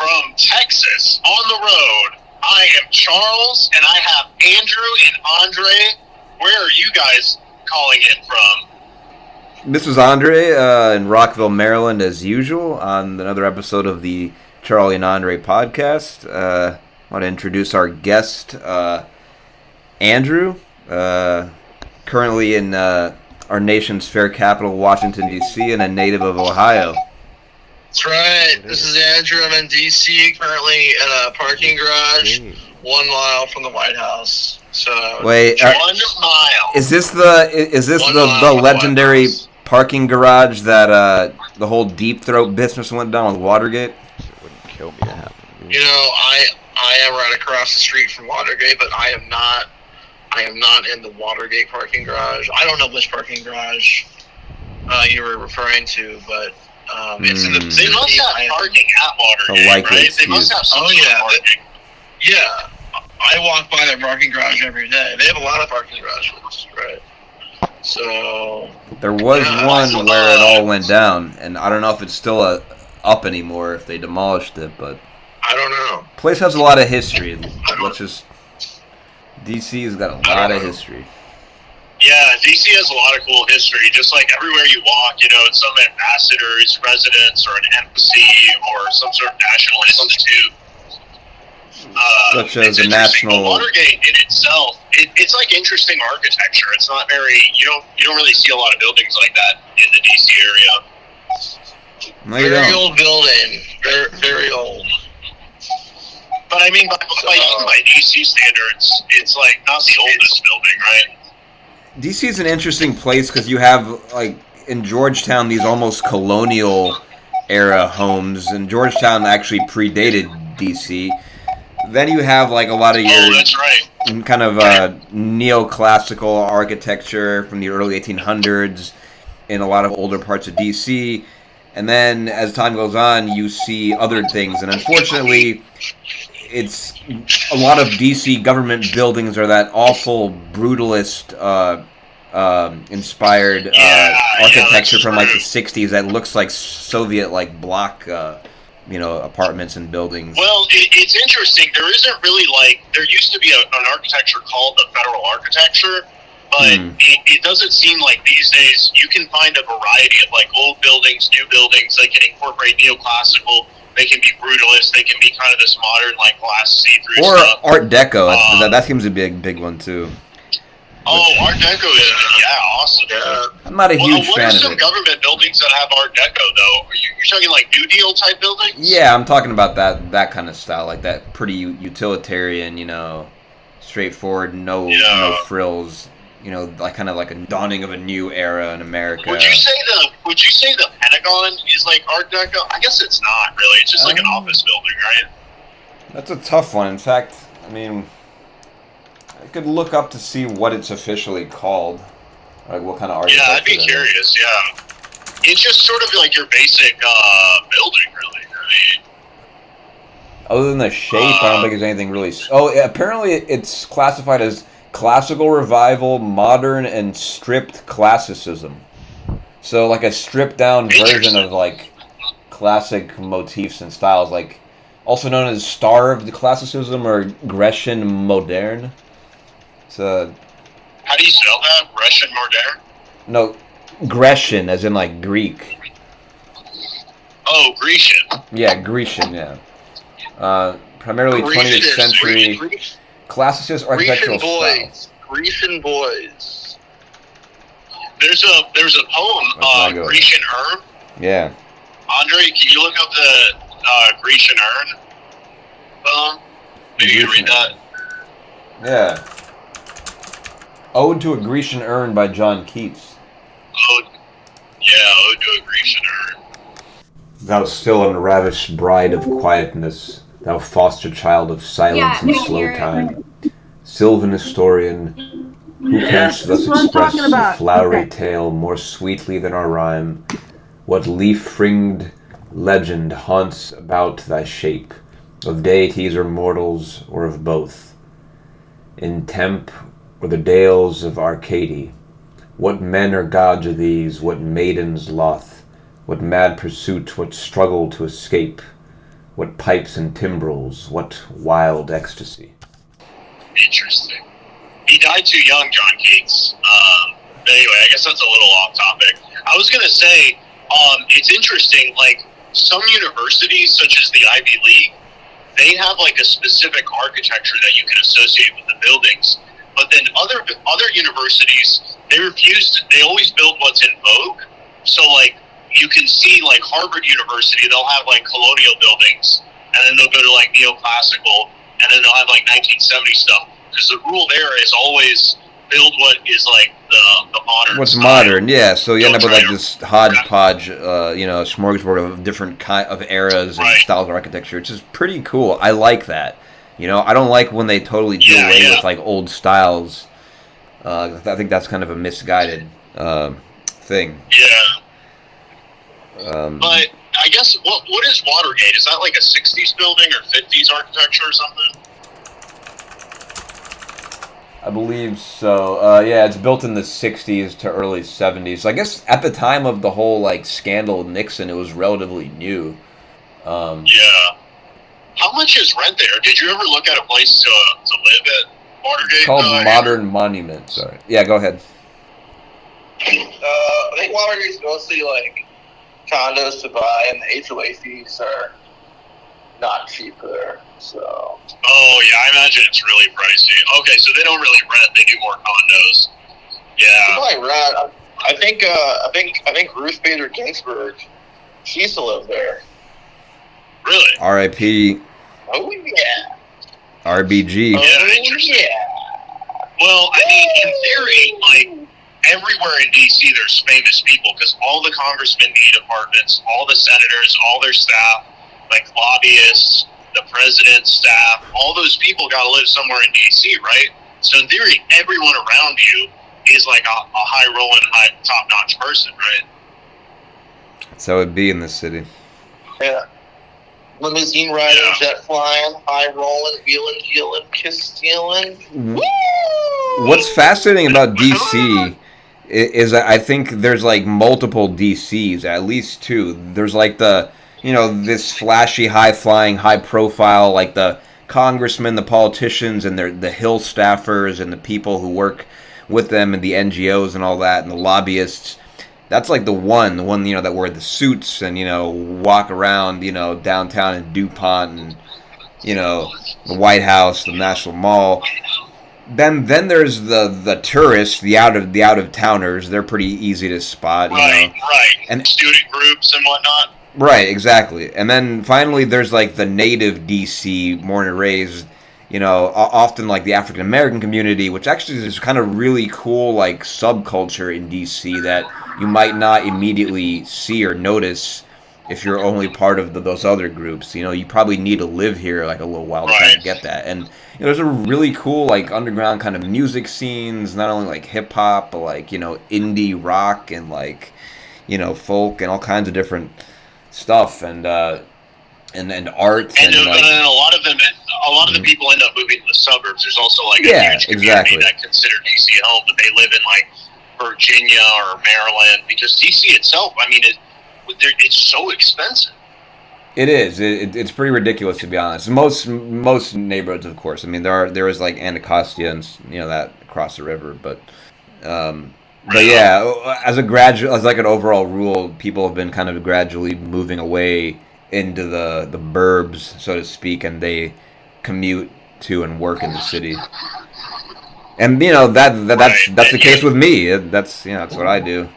from Texas on the road. I am Charles, and I have Andrew and Andre. Where are you guys calling in from? This is Andre in Rockville, Maryland, as usual, on another episode of the Charlie and Andre podcast. I want to introduce our guest, Andrew, currently in our nation's fair capital, Washington, D.C., and a native of Ohio. That's right. This is Andrew. I'm in D.C., currently in a parking garage 1 mile from the White House. So wait, 1 mile. Is this the legendary parking garage that the whole Deep Throat business went down with Watergate? It wouldn't kill me to happen. You know, I am right across the street from Watergate, but I am not in the Watergate parking garage. I don't know which parking garage you were referring to, but it's in the. They must have parking at Watergate, right? They must have some sort of parking. Yeah, I walk by their parking garage every day. They have a lot of parking garages, right? So there was one where it all went down, and I don't know if it's still up anymore, if they demolished it, but I don't know. Place has a lot of history. DC's got a lot of history. Yeah, DC has a lot of cool history. Just like everywhere you walk, you know, it's some ambassador's residence or an embassy or some sort of national institute. Such as the national. Watergate in itself, it's like interesting architecture. It's not very. You don't really see a lot of buildings like that in the DC area. No, very old building. Very, very old. But I mean, by DC standards, it's like not the oldest building, right? DC is an interesting place because you have, like, in Georgetown, these almost colonial era homes, and Georgetown actually predated DC. Then you have, like, a lot of your kind of neoclassical architecture from the early 1800s in a lot of older parts of DC. And then, as time goes on, you see other things. And unfortunately, it's a lot of DC government buildings are that awful brutalist inspired architecture from like the 60s that looks like Soviet like block apartments and buildings. Well, it's interesting. There isn't really there used to be an architecture called the Federal Architecture, but it doesn't seem like these days you can find a variety of like old buildings, new buildings. They can incorporate neoclassical. They can be brutalist. They can be kind of this modern, like, glass see-through or stuff. Art Deco. That seems to be a big one, too. Oh, Art Deco is, awesome. Yeah. I'm not a huge fan of it. What are some government buildings that have Art Deco, though? You're talking, like, New Deal type buildings? Yeah, I'm talking about that kind of style, like that pretty utilitarian, straightforward, no frills. Like kind of like a dawning of a new era in America. Would you say the Pentagon is like Art Deco? I guess it's not really. It's just like an office building, right? That's a tough one. In fact, I mean, I could look up to see what it's officially called. Like what kind of architecture. Yeah, I'd be curious. Yeah, it's just sort of like your basic building, really. I mean, other than the shape, I don't think there's anything really. Oh, apparently it's classified as classical revival, modern, and stripped classicism. So, like a stripped-down version of, like, classic motifs and styles, like, also known as starved classicism or Grecian moderne. How do you spell that? Grecian moderne? No, Grecian, as in, like, Greek. Oh, Grecian. Yeah, Grecian, yeah. Primarily 20th century classicist architectural styles. Grecian boys. There's a poem, Grecian Urn. Yeah. Andre, can you look up the Grecian Urn poem? Maybe you can read that. Yeah. Ode to a Grecian Urn by John Keats. Ode to a Grecian Urn. Thou still unravished bride of quietness, thou foster child of silence and slow time, sylvan historian, who canst thus express a flowery tale more sweetly than our rhyme? What leaf-fringed legend haunts about thy shape, of deities or mortals, or of both? In Tempe or the dales of Arcady, what men or gods are these, what maidens loth, what mad pursuit, what struggle to escape? What pipes and timbrels, what wild ecstasy. Interesting. He died too young, John Keats. Anyway, I guess that's a little off topic. I was going to say, it's interesting, like, some universities, such as the Ivy League, they have, like, a specific architecture that you can associate with the buildings. But then other universities, they always build what's in vogue. So, like, you can see, like, Harvard University, they'll have, like, colonial buildings, and then they'll go to, like, neoclassical, and then they'll have, like, 1970 stuff. Because the rule there is always build what is, like, the modern What's style. modern, yeah. So you end up with, like, Don't this hodgepodge, smorgasbord of different of eras and Right. styles of architecture, which is pretty cool. I like that. You know, I don't like when they totally do Yeah, away yeah. with, like, old styles. I think that's kind of a misguided thing. Yeah. Um, But I guess, what is Watergate? Is that, like, a 60s building or 50s architecture or something? I believe so. Yeah, it's built in the 60s to early 70s. So I guess at the time of the whole, like, scandal with Nixon, it was relatively new. Yeah. How much is rent there? Did you ever look at a place to live at Watergate? It's called Andrew? Modern Monument. Sorry. Yeah, go ahead. I think Watergate's mostly like condos to buy, and the HOA fees are not cheap there. So Oh, yeah, I imagine it's really pricey. Okay, so they don't really rent, they do more condos. Yeah. like Rat, I think Ruth Bader Ginsburg, she used to live there. Really? R.I.P. Oh yeah. RBG. Oh interesting. yeah. Well, I mean, in theory, like, everywhere in D.C. there's famous people, because all the congressmen need apartments, all the senators, all their staff, like lobbyists, the president's staff, all those people got to live somewhere in D.C., right? So in theory, everyone around you is like a high-rolling, top-notch person, right? So it'd be in the city. Yeah. Limousine riding, Yeah. jet flying, high rolling, wheeling, dealing, kiss stealing. What's fascinating about DC is that I think there's like multiple DCs, at least two. There's like this flashy, high-flying, high-profile, like the congressmen, the politicians, and the Hill staffers, and the people who work with them, and the NGOs and all that, and the lobbyists. That's like the one that wear the suits and walk around downtown in DuPont and the White House, the National Mall. Then there's the tourists, the out of towners. They're pretty easy to spot, Right. And student groups and whatnot. right, exactly. And then finally there's like the native DC, born and raised, often like the African American community, which actually is kind of really cool like subculture in DC that you might not immediately see or notice if you're only part of those other groups. You probably need to live here like a little while to kind Right. of get that. And there's a really cool like underground kind of music scenes, not only like hip hop, but like indie rock and like folk and all kinds of different stuff and art And and then like, a lot of the people end up moving to the suburbs. There's also like a Yeah, huge community exactly. that consider DC home, but they live in like Virginia or Maryland, because DC itself, I mean, it's so expensive. It is. It's pretty ridiculous, to be honest. Most neighborhoods, of course. I mean, there is like Anacostia and that across the river, but yeah, as like an overall rule, people have been kind of gradually moving away into the burbs, so to speak, and they commute to and work in the city. And that's the case with me. That's what I do.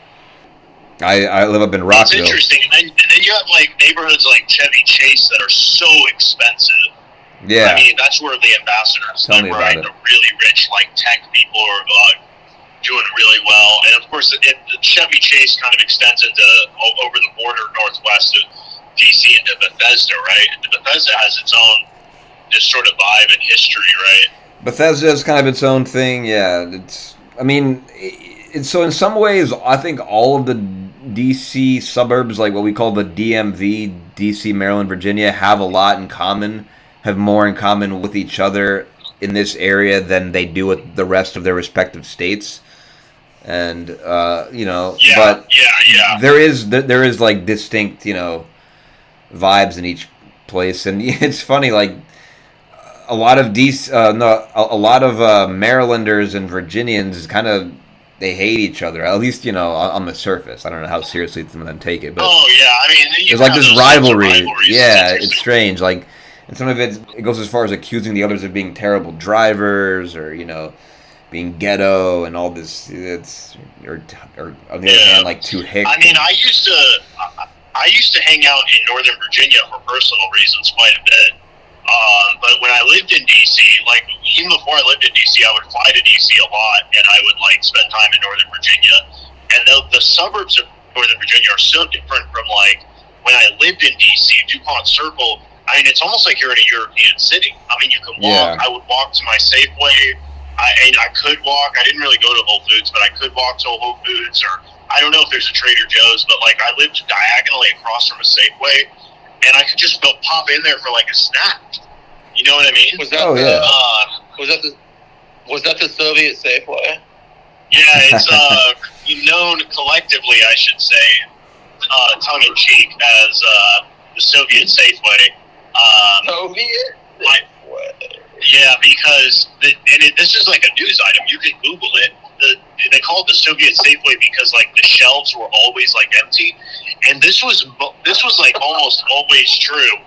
I live up in It's Rockville. interesting. And then you have like neighborhoods like Chevy Chase that are so expensive. Yeah. I mean, that's where the ambassadors Tell live, me about right? it. The really rich, like tech people are doing really well. And of course, the Chevy Chase kind of extends into over the border northwest of DC into Bethesda, right? And Bethesda has its own just sort of vibe and history, right? Bethesda is kind of its own thing. Yeah, so in some ways, I think all of the DC suburbs, like what we call the DMV, DC, Maryland, Virginia, have a lot in common, have more in common with each other in this area than they do with the rest of their respective states. And but Yeah. there is like distinct vibes in each place, and it's funny, like a lot of a lot of Marylanders and Virginians kind of they hate each other. At least on the surface. I don't know how seriously some of them take it, but there's like this rivalry. Yeah, it's strange. Like, and some of it goes as far as accusing the others of being terrible drivers, or being ghetto and all this. Or on the other hand, like too hick. I mean, I used to hang out in Northern Virginia for personal reasons quite a bit. But when I lived in DC, like even before I lived in DC, I would fly to DC a lot, and I would like spend time in Northern Virginia. And the suburbs of Northern Virginia are so different from like when I lived in DC, DuPont Circle. I mean, it's almost like you're in a European city. I mean, you can walk. I would walk to my Safeway. I could walk. I didn't really go to Whole Foods, but I could walk to a Whole Foods, or I don't know if there's a Trader Joe's, but like I lived diagonally across from a Safeway, and I could just go pop in there for like a snack. You know what I mean? Was that was that the Soviet Safeway? Yeah, it's known collectively, I should say, tongue in cheek, as the Soviet Safeway. Soviet Safeway. Yeah, because this is like a news item. You can Google it. They call it the Soviet Safeway because like the shelves were always like empty, and this was like almost always true.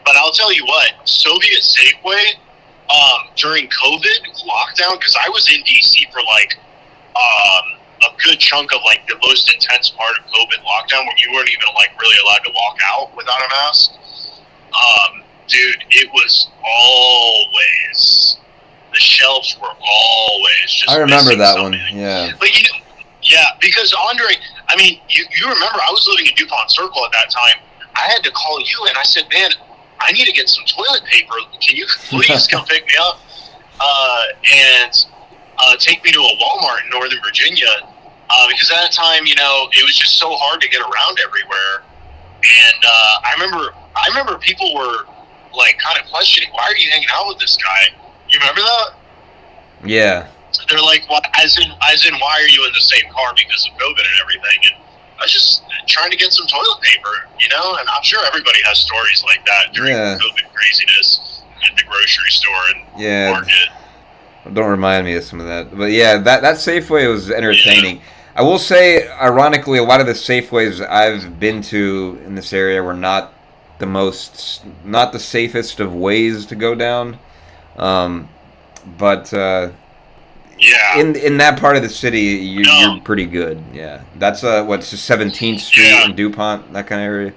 But I'll tell you what, Soviet Safeway during COVID lockdown, because I was in DC for like a good chunk of like the most intense part of COVID lockdown, where you weren't even like really allowed to walk out without a mask. Dude, it was always, the shelves were always just. I remember that something. one. Yeah. But because Andre, I mean, you remember I was living in DuPont Circle at that time. I had to call you, and I said, man, I need to get some toilet paper. Can you please come pick me up and take me to a Walmart in Northern Virginia? Because at that time, it was just so hard to get around everywhere. And I remember people were like kind of questioning, why are you hanging out with this guy? You remember that? Yeah. They're like, well, as in, why are you in the same car because of COVID and everything? And I was just trying to get some toilet paper, and I'm sure everybody has stories like that during COVID craziness at the grocery store and market. Don't remind me of some of that. But yeah, that Safeway was entertaining. Yeah. I will say, ironically, a lot of the Safeways I've been to in this area were not the safest of ways to go down. But in that part of the city, you're pretty good. Yeah, that's what's 17th Street in DuPont, that kind of area.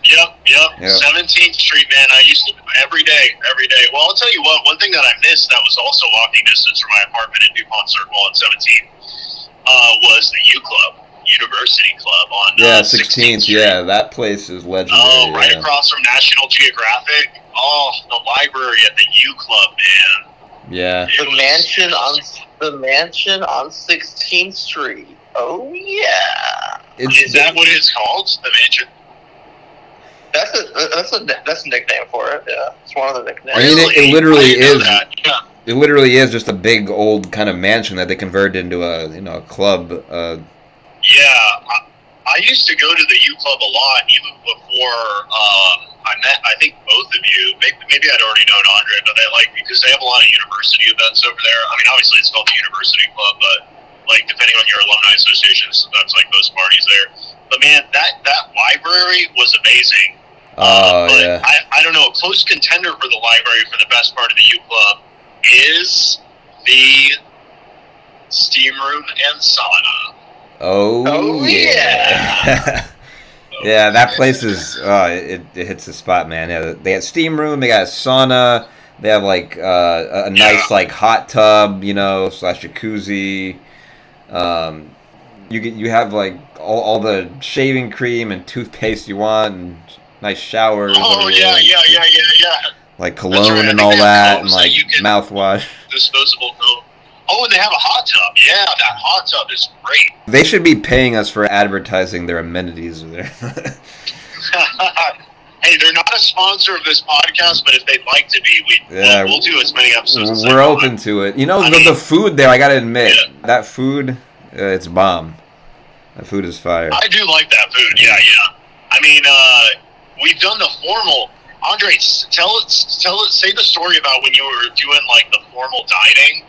Yep. 17th Street, man. I used to every day. Well, I'll tell you what. One thing that I missed that was also walking distance from my apartment in DuPont Circle on 17th was the U Club, University Club on 16th Street. Yeah, that place is legendary. Oh, right across from National Geographic. Oh, the library at the U Club, man. Yeah. The mansion on 16th Street. Oh yeah. Is that what it's called? The mansion? That's a nickname for it. Yeah, it's one of the nicknames. I mean, it literally is. Yeah. It literally is just a big old kind of mansion that they converted into a club. I used to go to the U Club a lot, even before I met, I think, both of you. Maybe I'd already known Andre, but because they have a lot of university events over there. I mean, obviously it's called the University Club, but like depending on your alumni association, that's like those parties there. But man, that library was amazing. Yeah. I don't know. A close contender for the library for the best part of the U Club is the steam room and sauna. Oh yeah. Yeah, that place is it hits the spot, man. Yeah, they got steam room, they got a sauna, they have like a nice like hot tub, / jacuzzi. You have like all the shaving cream and toothpaste you want, and nice showers. Oh yeah. Like cologne and all that, and like mouthwash. Disposable coat. Oh, and they have a hot tub. Yeah, that hot tub is great. They should be paying us for advertising their amenities there. Hey, they're not a sponsor of this podcast, but if they'd like to be, we'll do as many episodes as we're open to it. The food there, I gotta admit, that food, it's bomb. That food is fire. I do like that food, yeah. I mean, we've done the formal. Andre, say the story about when you were doing like the formal dining,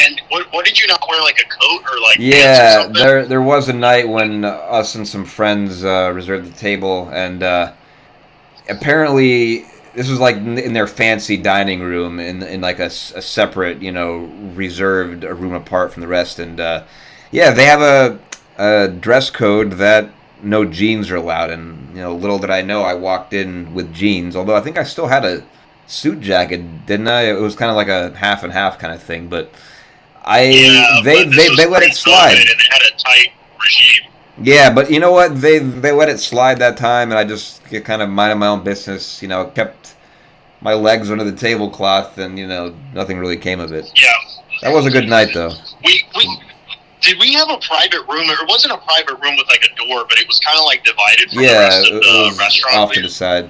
and what did you not wear, like a coat or like pants or Yeah, something? there was a night when us and some friends reserved the table, and apparently this was like in their fancy dining room in like a separate, reserved a room apart from the rest, and yeah, they have a dress code that no jeans are allowed, and little did I know, I walked in with jeans, although I think I still had a suit jacket, didn't I? It was kind of like a half and half kind of thing, but I Yeah, they but this they was they let it pre-COVID, slide. and they had a tight regime. Yeah, but you know what? They let it slide that time, and I just kind of minded my own business. Kept my legs under the tablecloth, and nothing really came of it. Yeah, That was a good night, though. we did we have a private room? It wasn't a private room with like a door, but it was kind of like divided from the Yeah, rest of it the was restaurant. off to the side.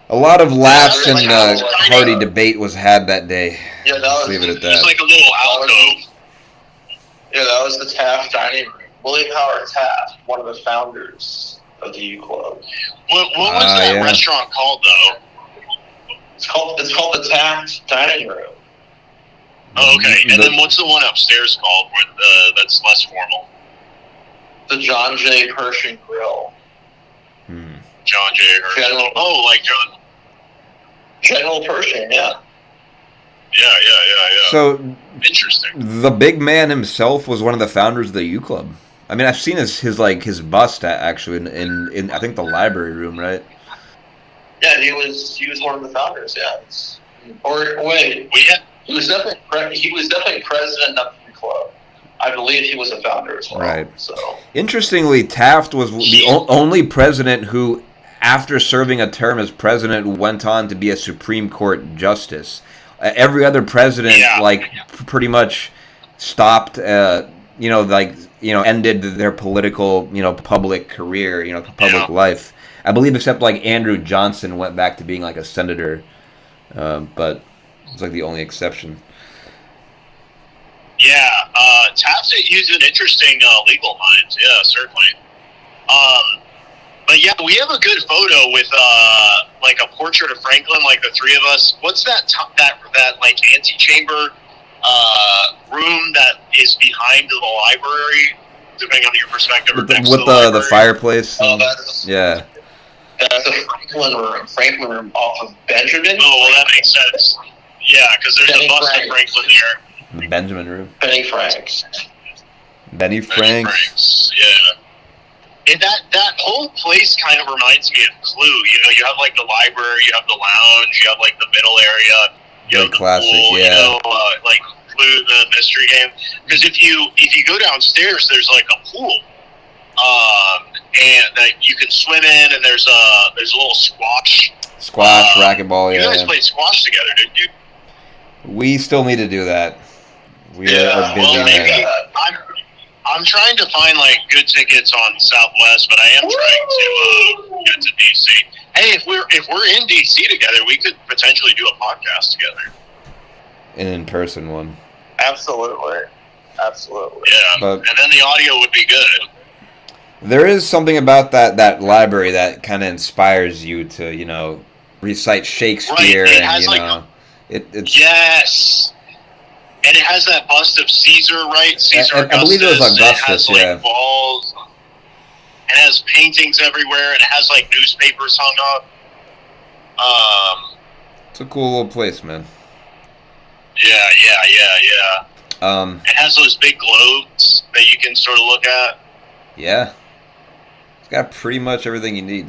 A lot of Yeah, laughs there's and like a hearty debate was had that day. Yeah, that Let's was leave it at It was that. like a little alcove. yeah, that was the Taft dining room. William Howard Taft, one of the founders of the U Club. What was that Yeah. restaurant called though? It's called the Taft dining room. Oh, okay. And The- then what's the one upstairs called? That's less formal. The John J. Pershing Grill. John J. Herschel. General- Oh, like John. General Pershing, yeah. Yeah. So Interesting. the big man himself was one of the founders of the U Club. I mean, I've seen his bust actually in I think the library room, right? Yeah, he was one of the founders, yeah. Or wait, We had he was definitely president of the club. I believe he was a founder as well. Right. So Interestingly, Taft was the only president who, after serving a term as president, went on to be a Supreme Court justice. Every other president, Yeah. pretty much stopped, ended their political, public career, public life. I believe, except like Andrew Johnson went back to being like a senator, but it's like the only exception. Yeah, Taft used an interesting legal mind. Yeah, certainly. But yeah, we have a good photo with like a portrait of Franklin, like the three of us. What's that that like antechamber room that is behind the library, depending on your perspective, or next to With the the library? fireplace. Oh, that's Yeah. the Franklin room. Franklin room off of Benjamin. Oh, well, that makes sense. Yeah, because there's Benny a bust of Frank. Franklin here. The Benjamin room. Benny Franks. Benny Benny Franks. Franks, yeah. And that whole place kind of reminds me of Clue. You have like the library, you have the lounge, you have like the middle area, you Very have the classic, pool, yeah. like Clue, the mystery game. Because if you go downstairs, there's like a pool, and that you can swim in, and there's a little squash. Squash, racquetball, You guys yeah. played squash together, didn't you? We still need to do that. We Yeah, are busy Well, maybe man. I'm trying to find like good tickets on Southwest, but I am trying to get to DC. Hey, if we're in DC together, we could potentially do a podcast together. An in-person one. Absolutely. Yeah, But and then the audio would be good. there is something about that library that kind of inspires you to, recite Shakespeare, Right, it and has, it's. Yes, and it has that bust of Caesar, right? Caesar I believe it was Augustus. Augustus, It has yeah. like walls. It has paintings everywhere, and it has like newspapers hung up. It's a cool little place, man. Yeah. It has those big globes that you can sort of look at. Yeah. It's got pretty much everything you need.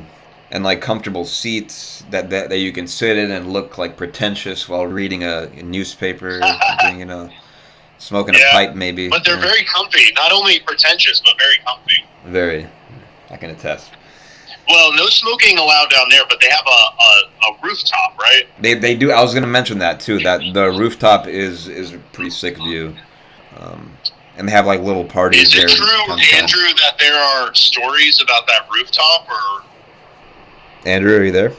And like comfortable seats that you can sit in and look like pretentious while reading a newspaper or something, smoking a Yeah, pipe maybe. But they're Yeah. very comfy. Not only pretentious, but very comfy. Very. I can attest. Well, no smoking allowed down there, but they have a rooftop, right? They do. I was gonna mention that too. That the rooftop is a pretty sick view, and they have like little parties Is there. it true, sometime. Andrew, that there are stories about that rooftop, or Andrew, are you there?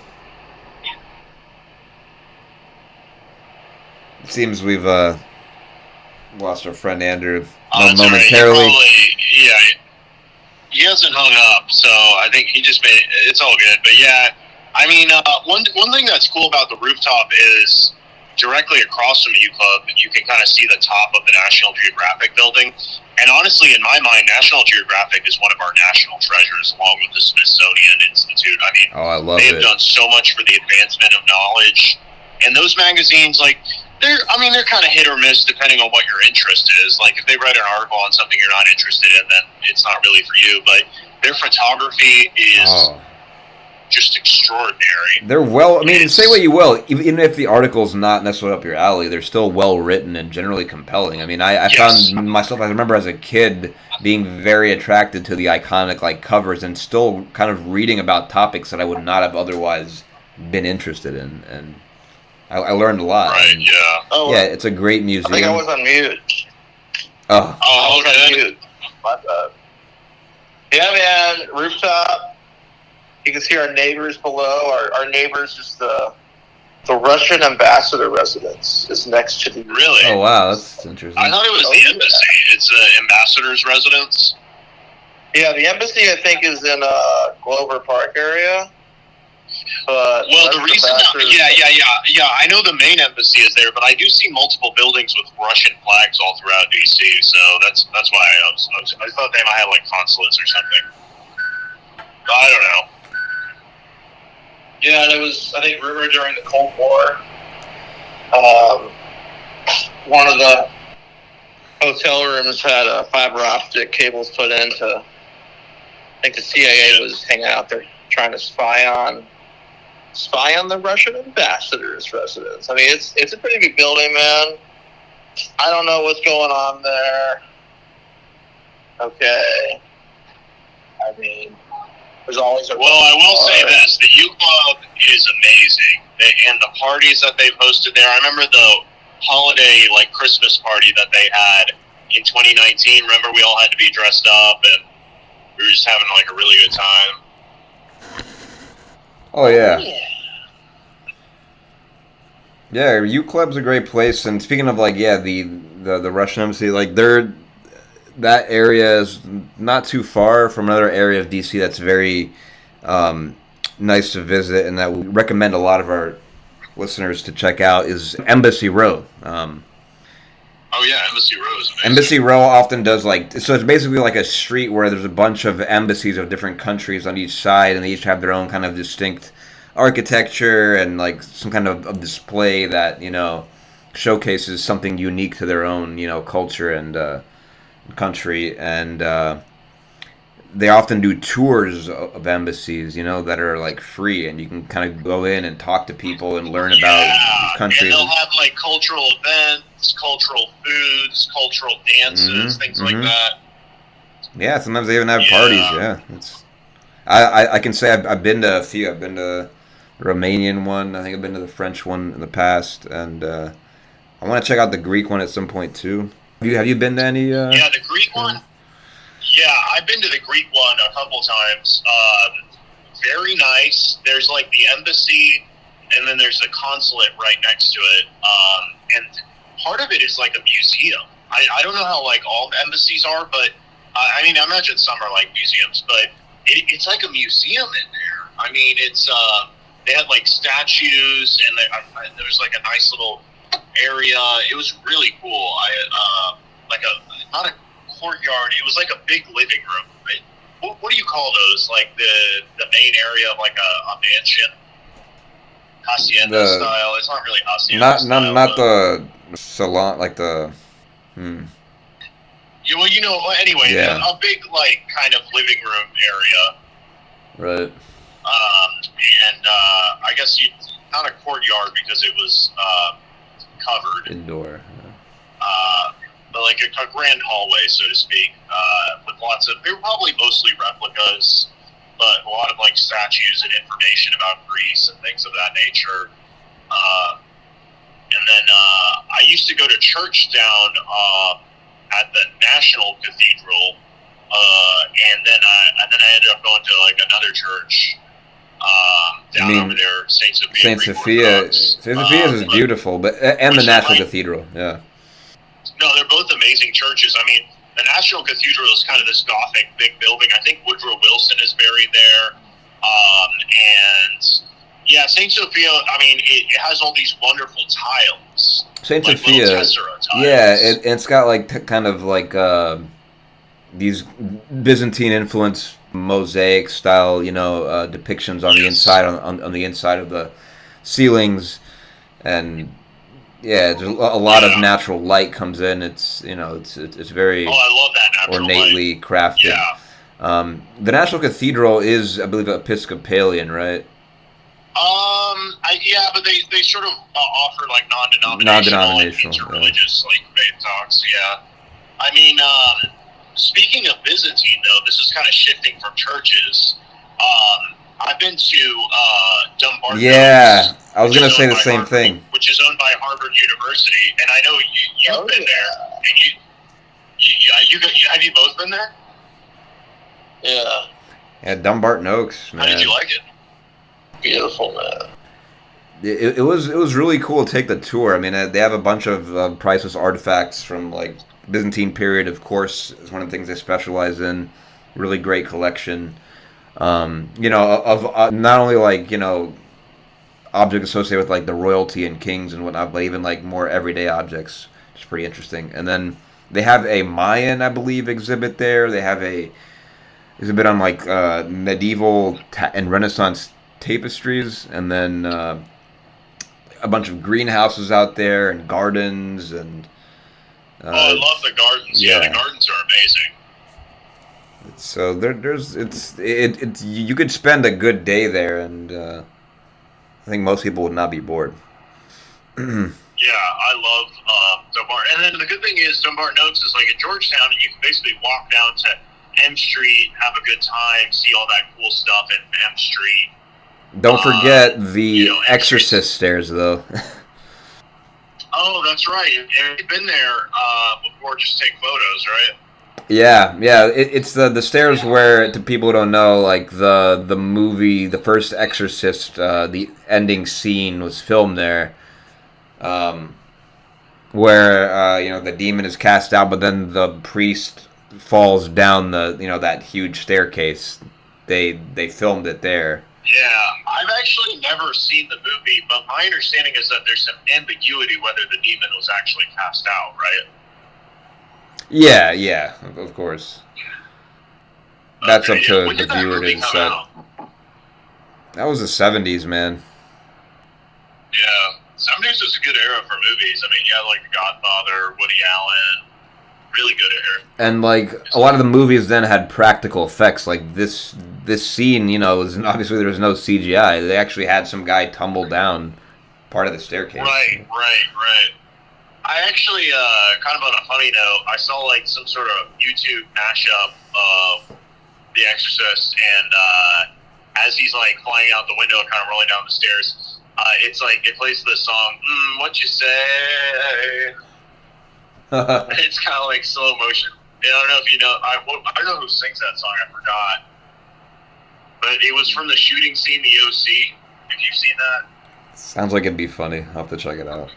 It seems we've lost our friend Andrew that's all right. momentarily. He hasn't hung up, so I think he just made it's all good. But yeah, I mean, one thing that's cool about the rooftop is directly across from U Club, you can kind of see the top of the National Geographic building. And honestly, in my mind, National Geographic is one of our national treasures, along with the Smithsonian Institute. I mean, Oh, I love they have it. done so much for the advancement of knowledge. And those magazines, like, they're kind of hit or miss depending on what your interest is. Like, if they write an article on something you're not interested in, then it's not really for you. But their photography is just extraordinary. They're well. I mean, say what you will, even if the article's not necessarily up your alley, they're still well written and generally compelling. I mean, I found myself. I remember as a kid being very attracted to the iconic like covers and still kind of reading about topics that I would not have otherwise been interested in, and I learned a lot. Right. And, yeah. Oh, yeah, it's a great museum. I think I was on mute. Oh, I was on okay. mute. My bad. Yeah, man. Rooftop. You can see our neighbors below. Our neighbors is the Russian ambassador residence is next to the. Really? oh wow, that's interesting. I thought it was the embassy. It's an ambassador's residence. Yeah, the embassy I think is in Glover Park area. But Well, the reason, yeah. I know the main embassy is there, but I do see multiple buildings with Russian flags all throughout DC. So that's why I thought they might have like consulates or something. I don't know. Yeah, there was I think rumored during the Cold War. One of the hotel rooms had fiber optic cables put in to. I think the CIA was hanging out there trying to spy on the Russian ambassador's residence. I mean, it's a pretty big building, man. I don't know what's going on there. Okay. I mean, there's always a... Well, I will say this. The U Club is amazing. And the parties that they've hosted there. I remember the holiday, like, Christmas party that they had in 2019. Remember, we all had to be dressed up, and we were just having, like, a really good time. Oh yeah. Yeah, U Club's a great place, and speaking of like, yeah, the Russian embassy, like that area is not too far from another area of DC that's very nice to visit, and that we recommend a lot of our listeners to check out is Embassy Row. Oh yeah, Embassy Row is amazing. Embassy Row often does so it's basically like a street where there's a bunch of embassies of different countries on each side, and they each have their own kind of distinct architecture and like some kind of display that showcases something unique to their own culture and country, and they often do tours of embassies that are like free, and you can kind of go in and talk to people and learn about these countries. And they'll have like cultural events, cultural foods, cultural dances, things like that. Yeah, sometimes they even have parties. Yeah, I can say I've been to a few. I've been to the Romanian one. I think I've been to the French one in the past, and I want to check out the Greek one at some point too. Have you been to any? Yeah, the Greek one. Yeah, I've been to the Greek one a couple times. Very nice. There's like the embassy, and then there's the consulate right next to it. And part of it is like a museum. I don't know how like all the embassies are, but I mean, I imagine some are like museums, but it's like a museum in there. I mean, it's they had like statues, and there was like a nice little area. It was really cool. Not a courtyard. It was like a big living room. Right? What do you call those? Like the main area of like a mansion, hacienda style. It's not really hacienda style. Not the salon, like the. Yeah, well, anyway, a big like kind of living room area. Right. And I guess not a courtyard because it was covered. Indoor. But like a grand hallway, so to speak, with lots of, they were probably mostly replicas, but a lot of like statues and information about Greece and things of that nature. And then I used to go to church down at the National Cathedral, and then I ended up going to like another church down over there, Saint Sophia. Saint Sophia is beautiful, but and the National Cathedral, yeah. No, they're both amazing churches. I mean, the National Cathedral is kind of this Gothic big building. I think Woodrow Wilson is buried there, and Yeah, Saint Sophia. I mean, it has all these wonderful tiles, Saint like little Sophia. tessera tiles. Yeah, it's got like kind of like these Byzantine influence mosaic style, depictions on the Yes. inside on the inside of the ceilings, and yeah, there's a lot of Yeah. natural light comes in. It's very Oh, I love that natural light. ornately crafted. Yeah. The National Cathedral is, I believe, Episcopalian, right? Yeah, but they sort of offer like non-denominational and Non-denominational. interreligious like faith talks. Yeah. I mean, speaking of Byzantine, though, this is kind of shifting from churches. I've been to Dumbarton. Yeah, I was which gonna is say owned the by same Harvard, thing. which is owned by Harvard University, and I know you've been there, and have you both been there? Yeah. Yeah, Dumbarton Oaks, man. How did you like it? Beautiful, man. It was really cool to take the tour. I mean, they have a bunch of priceless artifacts from like Byzantine period. Of course, is one of the things they specialize in. Really great collection. Of not only like objects associated with like the royalty and kings and whatnot, but even like more everyday objects. It's pretty interesting. And then they have a Mayan, I believe, exhibit there. They have a exhibit on like medieval and Renaissance tapestries, and then a bunch of greenhouses out there and gardens and. Oh, I love the gardens. Yeah, the gardens are amazing. So it's you could spend a good day there, and I think most people would not be bored. Yeah, I love Dumbarton. And then the good thing is Dumbarton Oaks is like in Georgetown, and you can basically walk down to M Street, have a good time, see all that cool stuff in M Street. Don't forget the Exorcist stairs, though. Oh, that's right. And you've been there before, just take photos, right? Yeah. It's the stairs where, to people who don't know, like the movie, the first Exorcist, the ending scene was filmed there, where the demon is cast out, but then the priest falls down that huge staircase. They filmed it there. Yeah, I've actually never seen the movie, but my understanding is that there's some ambiguity whether the demon was actually cast out, right? Yeah, of course. That's up to when the did that viewer to movie come decide. out? That was the 70s, man. Yeah, 70s is a good era for movies. I mean, you had like The Godfather, Woody Allen, really good era. And like a lot of the movies then had practical effects. Like this scene, was obviously there was no CGI. They actually had some guy tumble down part of the staircase. Right. I actually, kind of on a funny note, I saw like some sort of YouTube mashup of The Exorcist, and as he's like flying out the window and kind of rolling down the stairs, it's like it plays the song "What You Say." It's kind of like slow motion. I don't know if you know. I don't know who sings that song. I forgot, but it was from the shooting scene, The OC. If you've seen that. Sounds like it'd be funny. I'll have to check it out.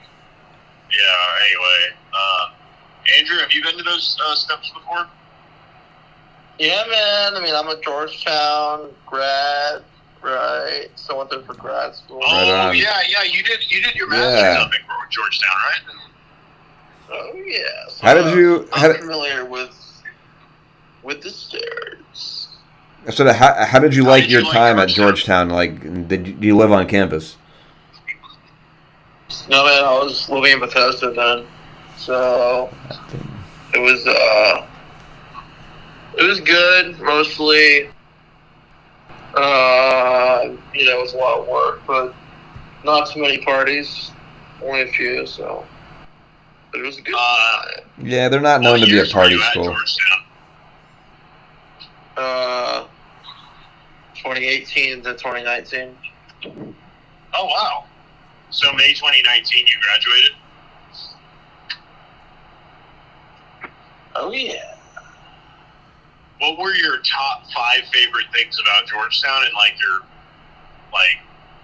Yeah. Anyway, Andrew, have you been to those steps before? Yeah, man. I mean, I'm a Georgetown grad, right? So I went there for grad school. Oh, yeah. You did your master's up in Georgetown, right? Oh, yeah. So, I'm familiar with the stairs. So how did you like your time at Georgetown? Like, did you live on campus? No, man. I was living in Bethesda then, so it was good. Mostly, it was a lot of work, but not too many parties. Only a few, so. But it was a good time. Yeah, they're not known to be a party school. 2018 to 2019. Oh, wow. So May 2019 you graduated? Oh, yeah. What were your top 5 favorite things about Georgetown, and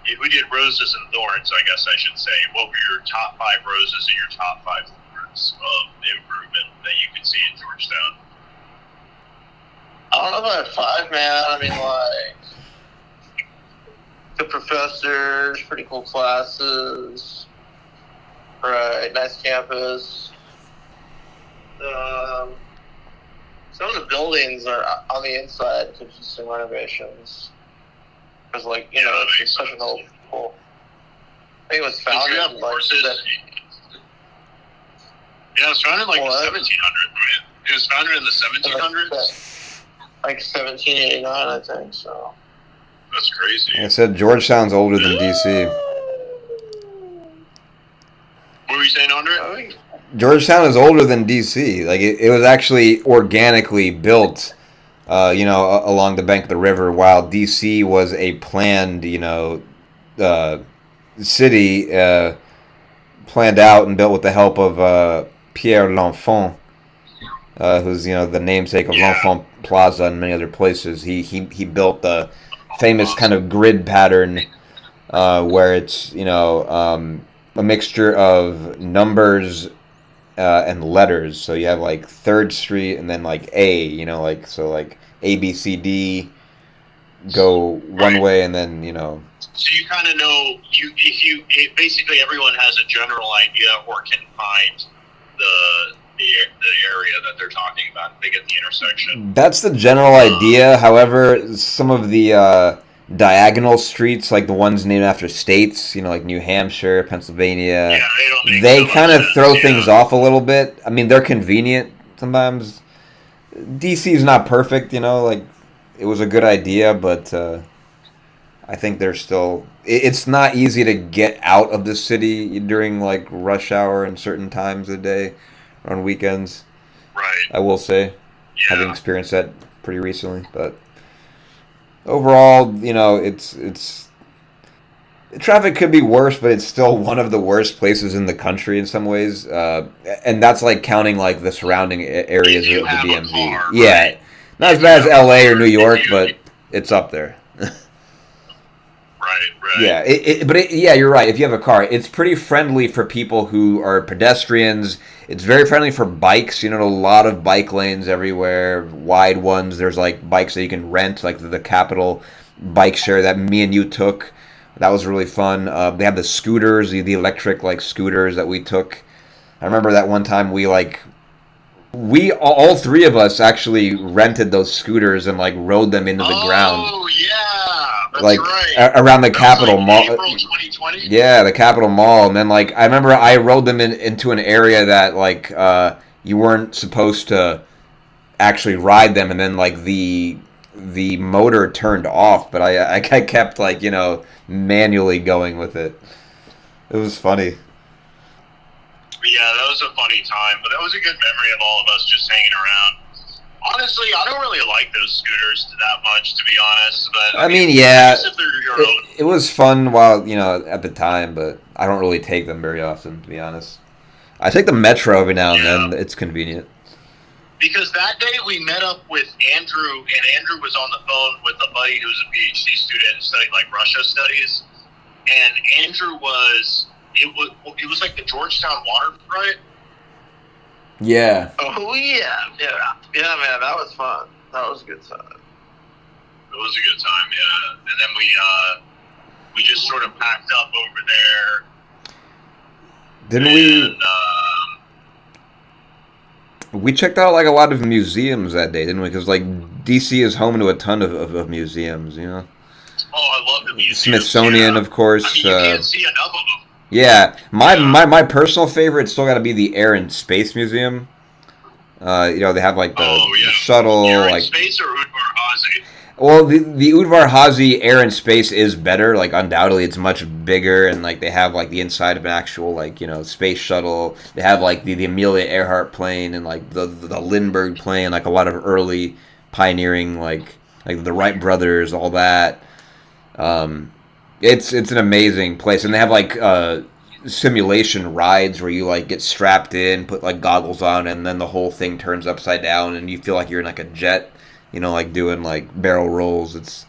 if we did roses and thorns, I guess I should say, what were your top 5 roses and your top 5 thorns of improvement that you could see in Georgetown? I don't know if I have 5, man. I mean, Good professors, pretty cool classes. Right, nice campus. Some of the buildings are on the inside could use some renovations. Because, like, you know, it's such an old school. I think it was founded in, like, yeah, it was founded in, like, the 1700s, right? It was founded in the 1700s? Like 1789, I think, so. That's crazy. I said Georgetown's older than D.C. What were you saying, Andre? Georgetown is older than D.C. Like, it was actually organically built, along the bank of the river, while D.C. was a planned, city, planned out and built with the help of Pierre L'Enfant, who's, the namesake of L'Enfant Plaza and many other places. He built the famous kind of grid pattern where it's, a mixture of numbers and letters. So you have like 3rd Street and then like A, like A, B, C, D go one way and then, So you kind of know, basically everyone has a general idea or can find the area that they're talking about if they get the intersection. That's the general idea. However, some of the diagonal streets, like the ones named after states, like New Hampshire, Pennsylvania, they kind of throw things off a little bit. I mean, they're convenient sometimes. DC is not perfect, like it was a good idea, but I think they're still. It's not easy to get out of the city during like rush hour and certain times of the day, or on weekends. Right. I will say, having experienced that pretty recently, but overall, it's traffic could be worse, but it's still one of the worst places in the country in some ways, and that's like counting like the surrounding areas of the DMV. Car, yeah, right? Not as bad as LA or New York, but it's up there. Right. Yeah, you're right. If you have a car, it's pretty friendly for people who are pedestrians. It's very friendly for bikes. A lot of bike lanes everywhere, wide ones. There's like bikes that you can rent, like the Capital bike share that me and you took. That was really fun. They have the scooters, the electric like scooters that we took. I remember that one time we all three of us actually rented those scooters and like rode them into the ground. Oh yeah, that's like right. Around the Capitol Mall. April 2020. Yeah, the Capitol Mall, and then like I remember I rode them into an area that like you weren't supposed to actually ride them, and then like the motor turned off, but I kept like manually going with it. It was funny. Yeah, that was a funny time, but that was a good memory of all of us just hanging around. Honestly, I don't really like those scooters that much, to be honest. But I mean, yeah, it was fun while at the time, but I don't really take them very often, to be honest. I take the metro every now and then. It's convenient. Because that day we met up with Andrew, and Andrew was on the phone with a buddy who was a PhD student and studied like Russia studies, and Andrew was. It was like the Georgetown waterfront. Yeah. Oh yeah, man, that was fun. That was a good time. It was a good time, yeah. And then we just sort of packed up over there. Didn't we checked out like a lot of museums that day, didn't we? Because like DC is home to a ton of museums, Oh, I love the museums. Smithsonian, of course. I mean, you can't see enough of them. Yeah, my personal favorite still got to be the Air and Space Museum. They have like the shuttle, Air like and Space or Udvar-Hazy. Well, the Udvar-Hazy Air and Space is better. Like undoubtedly, it's much bigger, and like they have like the inside of an actual like space shuttle. They have like the Amelia Earhart plane and like the Lindbergh plane, like a lot of early pioneering like the Wright brothers, all that. It's an amazing place, and they have like simulation rides where you like get strapped in, put like goggles on, and then the whole thing turns upside down, and you feel like you're in like a jet, like doing like barrel rolls. It's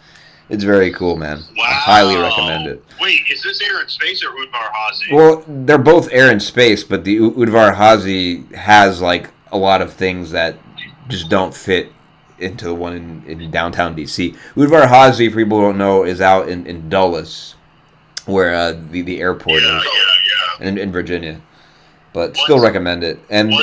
very cool, man. Wow. I highly recommend it. Wait, is this Air and Space or Udvar-Hazy? Well, they're both Air and Space, but the Udvar-Hazy has like a lot of things that just don't fit into the one in downtown DC. Udvar Hazy, for people who don't know, is out in Dulles, where the airport is, in Virginia. But still recommend it. And One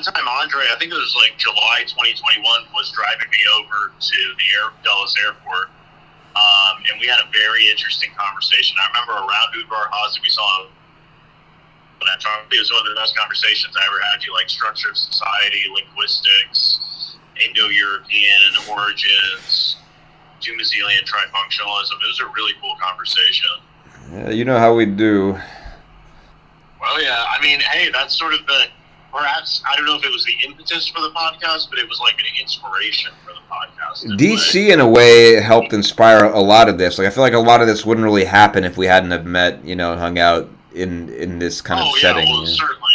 time Andre, I think it was like July 2021, was driving me over to the Dulles airport, and we had a very interesting conversation. I remember around Udvar Hazy, we saw. It was one of the best conversations I ever had. You like structure of society, linguistics, Indo-European origins, Dumaselian trifunctionalism. It was a really cool conversation. Yeah, you know how we do. Well, yeah. I mean, hey, that's sort of perhaps, I don't know if it was the impetus for the podcast, but it was like an inspiration for the podcast. DC, in a way, helped inspire a lot of this. Like, I feel like a lot of this wouldn't really happen if we hadn't have met, and hung out in this kind of setting. Oh, yeah, well, certainly.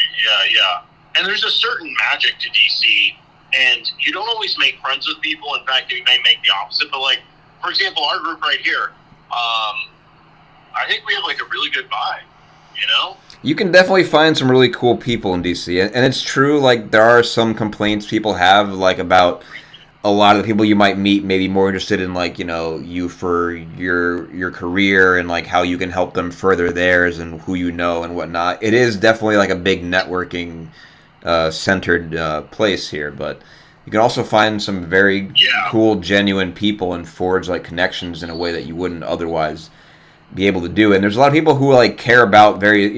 Yeah. And there's a certain magic to DC, and you don't always make friends with people. In fact, you may make the opposite. But, like, for example, our group right here, I think we have, like, a really good vibe, You can definitely find some really cool people in DC. And it's true, like, there are some complaints people have, like, about a lot of the people you might meet maybe more interested in, like, you for your career and, like, how you can help them further theirs and who and whatnot. It is definitely, like, a big networking centered place here, but you can also find some very cool, genuine people and forge, like, connections in a way that you wouldn't otherwise be able to do. And there's a lot of people who, like, care about very,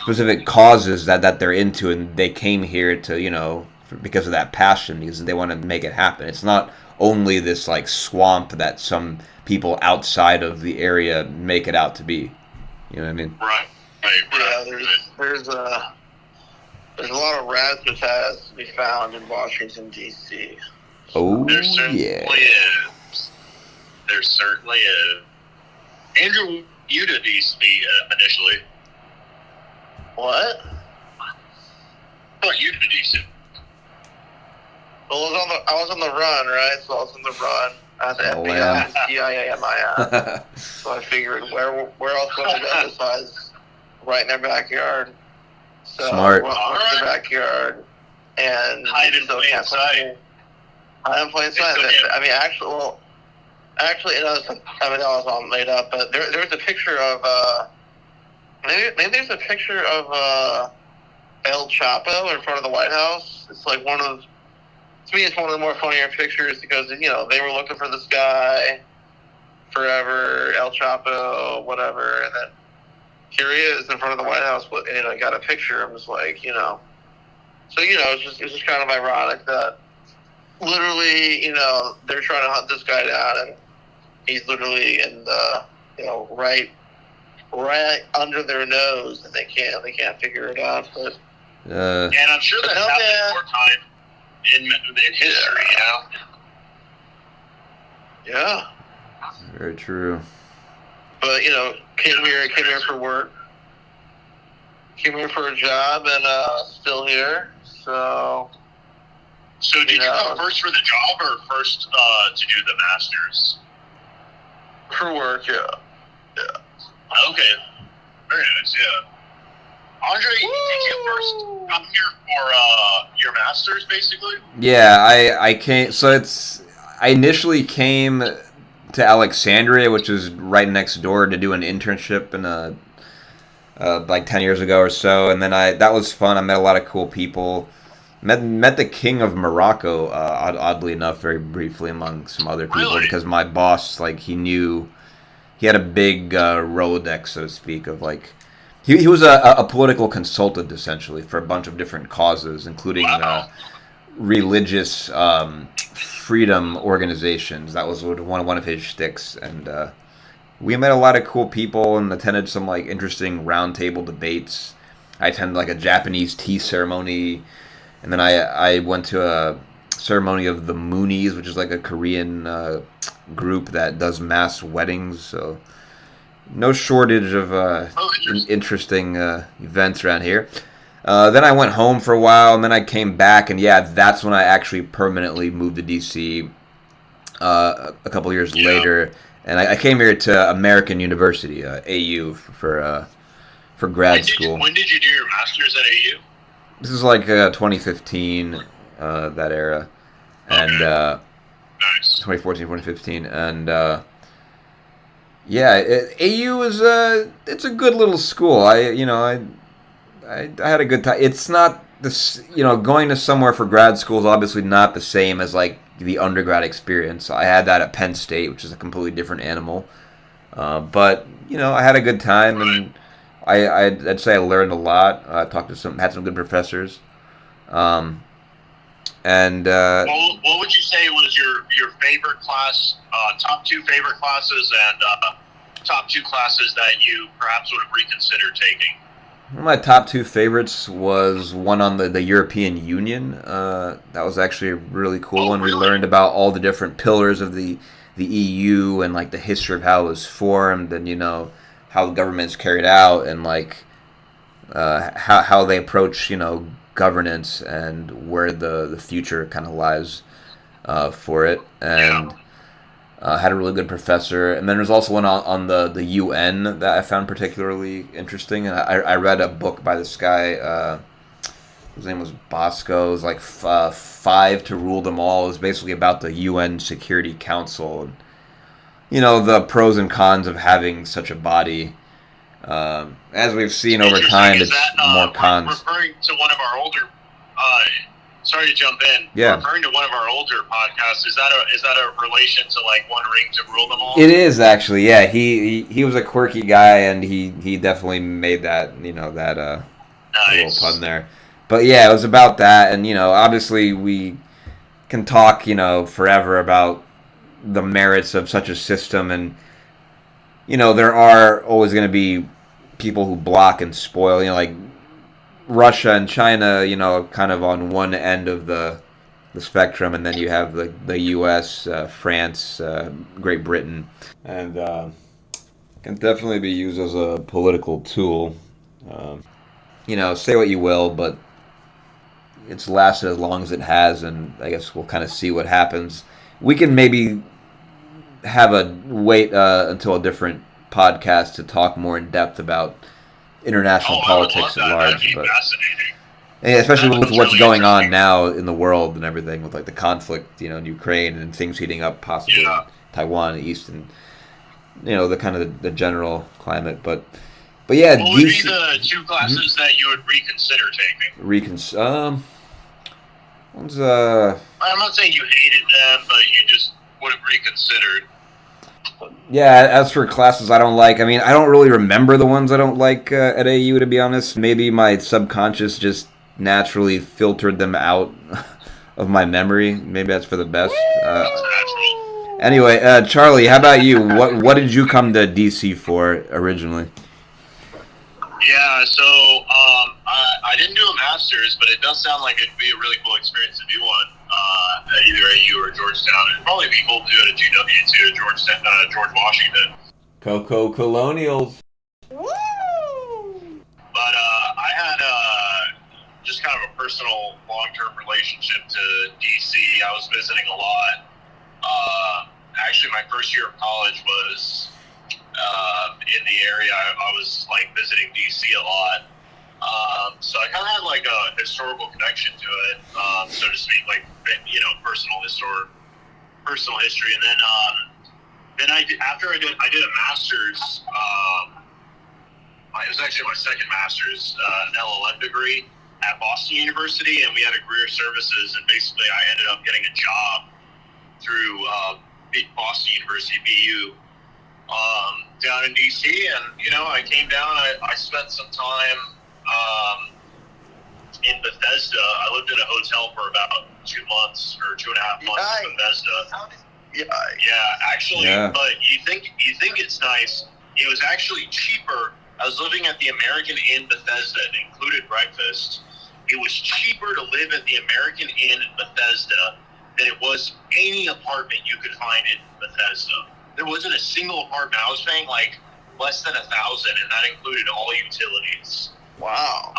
specific causes that they're into, and they came here to, because of that passion, because they want to make it happen. It's not only this, like, swamp that some people outside of the area make it out to be. You know what I mean? Right. Yeah, there's a lot of razzmatazz to be found in Washington, D.C. Oh, there certainly is. There certainly is. Andrew, you to DC initially. What? What you to DC? Well, I was on the run, right? So I was on the run at the FBI, CIA, So I figured, where else would I go besides right in their backyard? So Smart. I went to the backyard and hide in plain sight. Hide in plain sight. I mean, actually, it was all made up. But there was a picture of maybe there's a picture of El Chapo in front of the White House. It's like to me, it's one of the more funnier pictures because, they were looking for this guy forever, El Chapo, whatever, and then here he is in front of the White House, and I got a picture. I was like, So, it's just kind of ironic that literally, they're trying to hunt this guy down, and he's literally in the, right under their nose, and they can't figure it out. But and I'm sure that happened more time in history, Yeah. Very true. But came here for work, came here for a job, and still here. So did you come first for the job or first to do the masters? For work, yeah. Okay, very nice. Yeah. Andre, did you first come here for your masters, basically? Yeah, I came. So I initially came to Alexandria, which is right next door, to do an internship in like 10 years ago or so, and then that was fun. I met a lot of cool people. Met the king of Morocco, oddly enough, very briefly among some other people, Really? Because my boss, like, he had a big Rolodex, so to speak, of, like, he was a political consultant, essentially, for a bunch of different causes, including religious freedom organizations. That was one of his shticks, and we met a lot of cool people and attended some, like, interesting roundtable debates. I attended, like, a Japanese tea ceremony, and then I went to a ceremony of the Moonies, which is like a Korean group that does mass weddings. So no shortage of interesting events around here. Then I went home for a while, and then I came back, and that's when I actually permanently moved to DC a couple years later. And I came here to American University, AU, for grad school. When did you do your master's at AU? This is like 2015, that era, and Nice. 2014, 2015, and AU is it's a good little school. I had a good time. It's not this, going to somewhere for grad school is obviously not the same as like the undergrad experience. I had that at Penn State, which is a completely different animal. But I had a good time, and I'd say I learned a lot. Talked to had some good professors, and what would you say was your favorite class? Top two favorite classes, and top two classes that you perhaps would have reconsidered taking. one of my top two favorites was one on the European Union. That was actually a really cool one. Really? We learned about all the different pillars of the EU and like the history of how it was formed, and how the government's carried out, and like how they approach governance and where the future kind of lies for it. And had a really good professor. And then there's also one on the UN that I found particularly interesting. And I read a book by this guy. His name was Bosco. It was like Five to Rule Them All. It was basically about the UN Security Council and the pros and cons of having such a body. As we've seen over time, it's more cons. Referring to one of our older, sorry to jump in. Yeah. Referring to one of our older podcasts, is that a relation to like One Ring to Rule Them All? It is actually, yeah. He was a quirky guy, and he definitely made that that little pun there. But yeah, it was about that, and obviously we can talk forever about the merits of such a system, and there are always going to be people who block and spoil, like Russia and China, kind of on one end of the spectrum, and then you have the U.S., France, Great Britain, and can definitely be used as a political tool. Say what you will, but it's lasted as long as it has, and I guess we'll kind of see what happens. We can maybe have a wait until a different podcast to talk more in depth about international politics at large, but especially with what's going on now in the world and everything, with like the conflict, in Ukraine and things heating up, possibly in Taiwan, East, and the kind of the general climate. But yeah, what would be the two classes that you would reconsider taking? I'm not saying you hated them, but you just would have reconsidered. Yeah, as for classes I don't like, I don't really remember the ones I don't like at AU, to be honest. Maybe my subconscious just naturally filtered them out of my memory. Maybe that's for the best. Anyway, Charlie, how about you? What did you come to DC for originally? Yeah, so I didn't do a master's, but it does sound like it'd be a really cool experience to do one at either AU or Georgetown. It'd probably be cool to do it at GW too, George Washington. Coco Colonials. Woo! But I had just kind of a personal long-term relationship to DC. I was visiting a lot. Actually, my first year of college was in the area. I was like visiting DC a lot. So I kind of had like a historical connection to it, so to speak, like personal history. And then after I did a master's. It was actually my second master's, an LLM degree at Boston University, and we had a career services, and basically I ended up getting a job through Boston University, BU, down in DC, and I came down. I spent some time in Bethesda. I lived in a hotel for about 2 months or 2.5 months in Bethesda. Yeah, actually, yeah. But you think it's nice. It was actually cheaper. I was living at the American Inn Bethesda. It included breakfast. It was cheaper to live at the American Inn in Bethesda than it was any apartment you could find in Bethesda. There wasn't a single apartment. I was paying like less than $1,000, and that included all utilities. Wow.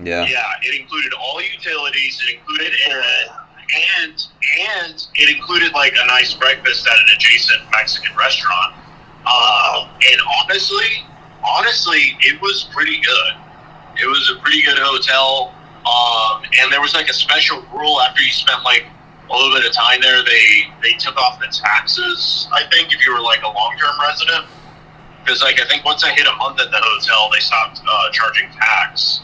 Yeah, it included all utilities. It included internet, and it included like a nice breakfast at an adjacent Mexican restaurant. And honestly, it was pretty good. It was a pretty good hotel. And there was like a special rule after you spent like a little bit of time there. They took off the taxes. I think if you were like a long-term resident, because like I think once I hit a month at the hotel, they stopped charging tax.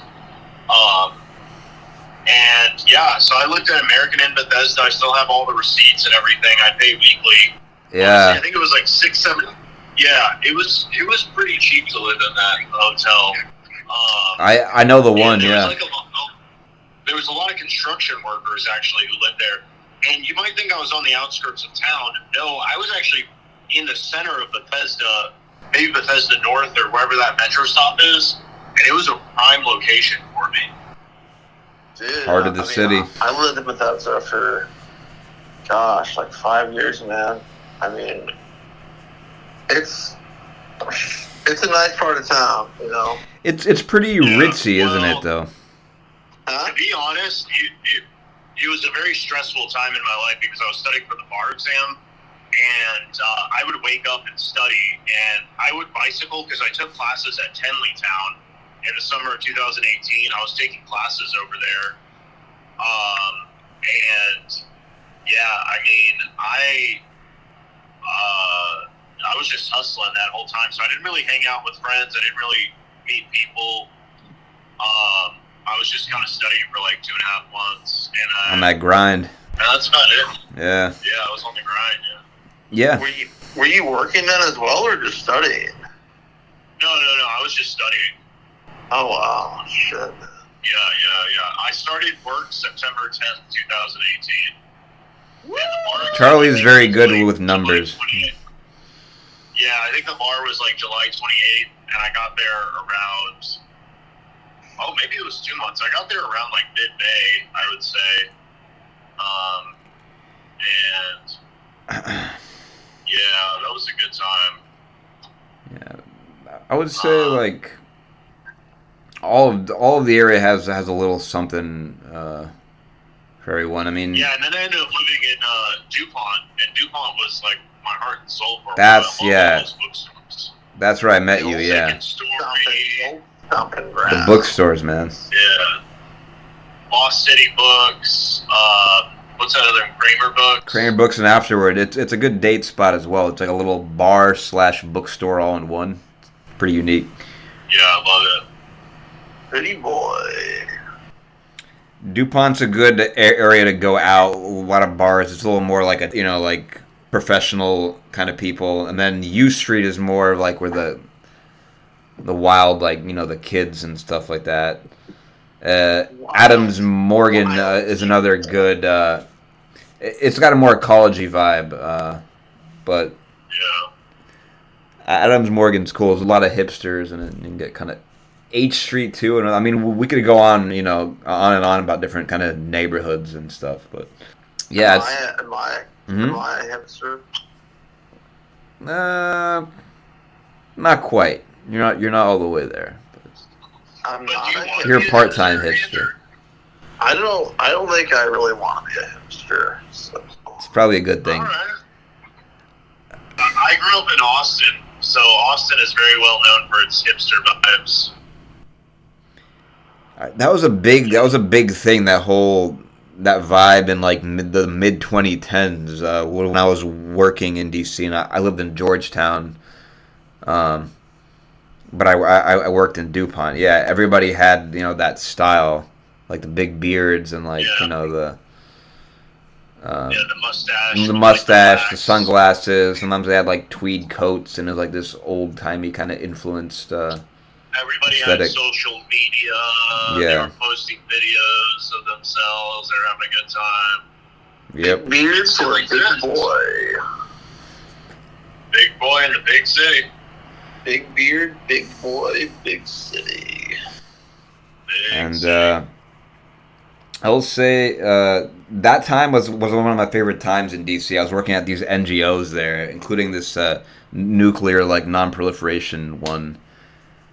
And yeah, so I looked at American in Bethesda. I still have all the receipts and everything. I pay weekly. Yeah. I think it was like 6-7. Yeah, it was pretty cheap to live in that hotel. I know the one. Yeah. There was a lot of construction workers actually who lived there, and you might think I was on the outskirts of town. No, I was actually in the center of Bethesda, maybe Bethesda North or wherever that metro stop is, and it was a prime location for me. Dude, Heart of the city. I lived in Bethesda for, gosh, like 5 years, man. I mean, it's a nice part of town, you know. It's pretty ritzy, isn't it? Though. To be honest, it was a very stressful time in my life because I was studying for the bar exam, and I would wake up and study, and I would bicycle because I took classes at Tenleytown in the summer of 2018. I was taking classes over there, and yeah, I mean, I was just hustling that whole time, so I didn't really hang out with friends. I didn't really meet people. I was just kind of studying for like 2.5 months, and On that grind. and that's about it. Yeah. Yeah, I was on the grind. Yeah. Yeah. Were you working then as well, or just studying? No. I was just studying. Oh wow, shit. Yeah. I started work September 10th, 2018. Charlie's very good with numbers. Yeah, I think the bar was like July 28th, and I got there around. Oh, maybe it was 2 months. I got there around like mid-May, I would say. And yeah, that was a good time. Yeah, I would say like all of the area has a little something for everyone. I mean, Yeah, and then I ended up living in DuPont, and DuPont was like my heart and soul for a That's- while. yeah. All those bookstores. that's where I met you. Yeah, Second Story. Stomping the ground. bookstores, man. Yeah. Lost City Books. What's that other? Kramer Books. Kramer Books and Afterward. It's a good date spot as well. It's like a little bar / bookstore all in one. Pretty unique. Yeah, I love it. Pretty boy. DuPont's a good area to go out. A lot of bars. It's a little more like like professional kind of people. And then U Street is more like where the wild, like, the kids and stuff like that. Adams Morgan is another good. It's got a more ecology vibe, but Yeah. Adams Morgan's cool. There's a lot of hipsters, and you can get kind of H Street too. And I mean, we could go on, on and on about different kind of neighborhoods and stuff. But yeah, Am I a hipster? not quite. You're not all the way there. I'm But not do you a want to You're a be part-time hipster hipster. either? I don't think I really want to be a hipster. So. It's probably a good thing. All right. I grew up in Austin, so Austin is very well known for its hipster vibes. That was a big thing. That vibe in like the mid 2010s when I was working in DC, and I lived in Georgetown, but I worked in DuPont. Yeah, everybody had that style, like the big beards and like the The mustache. the sunglasses. Sometimes they had like tweed coats, and it was like this old timey kind of influenced. Everybody aesthetic. had social media. Yeah. They were posting videos of themselves. They were having a good time. Yep. Beard for a Like big this. boy. Big boy in the big city. Big beard, big boy, big city. Big And city. I will say that time was one of my favorite times in DC. I was working at these NGOs there, including this nuclear like non-proliferation one.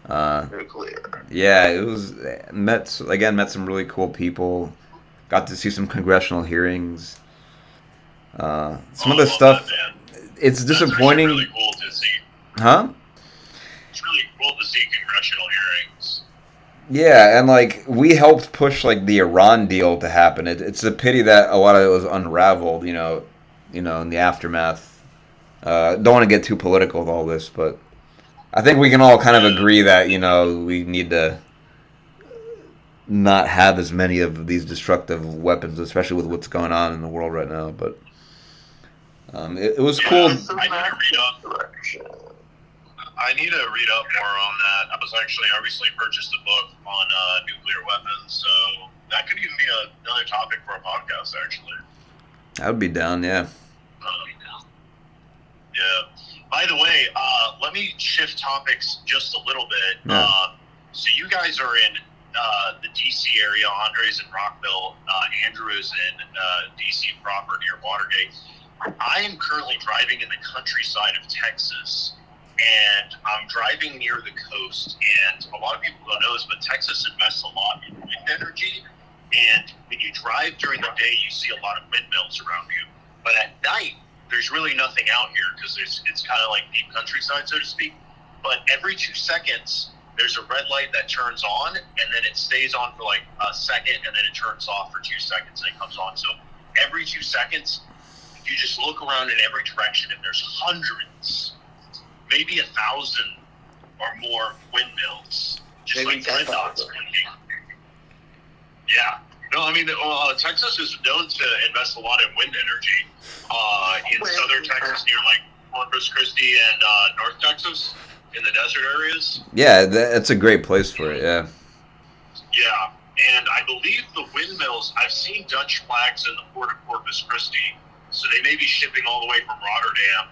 Nuclear. Yeah, it was met some really cool people. Got to see some congressional hearings. Some of the stuff. That, It's That's disappointing, really cool to see. huh? It's really cool to see congressional hearings. Yeah, and like we helped push like the Iran deal to happen. It's a pity that a lot of it was unraveled. In the aftermath. Don't want to get too political with all this, but I think we can all kind of agree that we need to not have as many of these destructive weapons, especially with what's going on in the world right now. But it was cool. I need to read up more on that. I recently purchased a book on nuclear weapons, so that could even be another topic for a podcast, actually. I would be down, yeah. Yeah. By the way, let me shift topics just a little bit. Yeah. So you guys are in the D.C. area. Andre's in Rockville. Andrew is in D.C. proper near Watergate. I am currently driving in the countryside of Texas, and I'm driving near the coast. And a lot of people don't know this, but Texas invests a lot in wind energy. And when you drive during the day, you see a lot of windmills around you. But at night, there's really nothing out here because it's kind of like deep countryside, so to speak. But every 2 seconds, there's a red light that turns on, and then it stays on for like a second, and then it turns off for 2 seconds, and it comes on. So every 2 seconds, if you just look around in every direction, and there's hundreds, maybe 1,000 or more windmills, just Maybe like red dots blinking. Yeah. No, I mean, Texas is known to invest a lot in wind energy. In southern Texas, near like Corpus Christi and North Texas, in the desert areas. Yeah, that's a great place for it, yeah. Yeah, and I believe the windmills, I've seen Dutch flags in the port of Corpus Christi, so they may be shipping all the way from Rotterdam,